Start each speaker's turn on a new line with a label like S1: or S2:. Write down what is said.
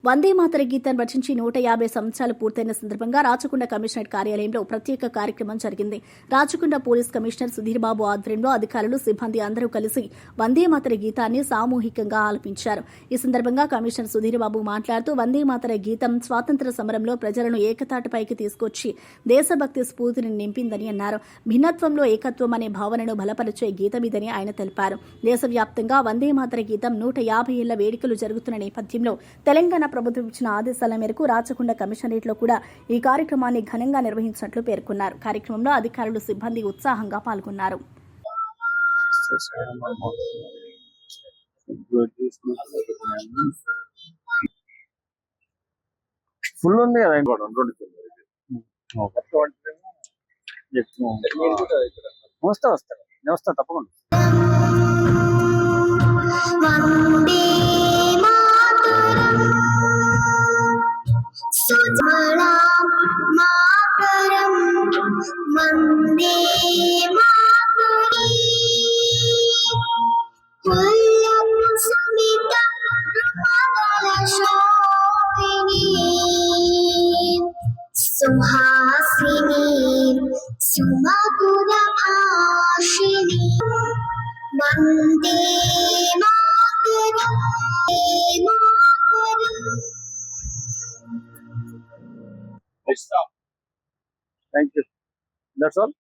S1: వందే మాతర గీతం రచించి 150 సంవత్సరాలు పూర్తయిన సందర్భంగా రాచకొండ కమిషనరేట్ కార్యాలయంలో ప్రత్యేక కార్యక్రమం జరిగింది. రాచకొండ పోలీస్ కమిషనర్ సుధీర్బాబు ఆధ్వర్యంలో అధికారులు, సిబ్బంది అందరూ కలిసి వందే మాతర గీతాన్ని సామూహికంగా ఆలపించారు. ఈ సందర్భంగా కమిషనర్ సుధీర్బాబు మాట్లాడుతూ వందే మాతర గీతం స్వాతంత్ర్య సమరంలో ప్రజలను ఏకతాటిపైకి తీసుకొచ్చి దేశభక్తి స్ఫూర్తిని నింపిందని అన్నారు. భిన్నత్వంలో ఏకత్వం అనే భావనను బలపరిచే గీతమిదని ఆయన తెలిపారు. దేశవ్యాప్తంగా వందే మాతర గీతం 150 ఏళ్ల వేడుకలు జరుగుతున్న నేపథ్యంలో తెలంగాణ ప్రభుత్వం ఇచ్చిన ఆదేశాల మేరకు రాచకొండ కమిషనరేట్లో కూడా ఈ కార్యక్రమాన్ని ఘనంగా నిర్వహించినట్లు పేర్కొన్నారు. కార్యక్రమంలో అధికారులు, సిబ్బంది ఉత్సాహంగా పాల్గొన్నారు.
S2: వస్తా తప్పకుండా.
S3: మాతరం వందే మాతరం పుల్లం సుమిత ద్రుపదల శోభిని సుహాసిని సుమధుర భాషిని Vande Mataram
S2: Thank you. That's all.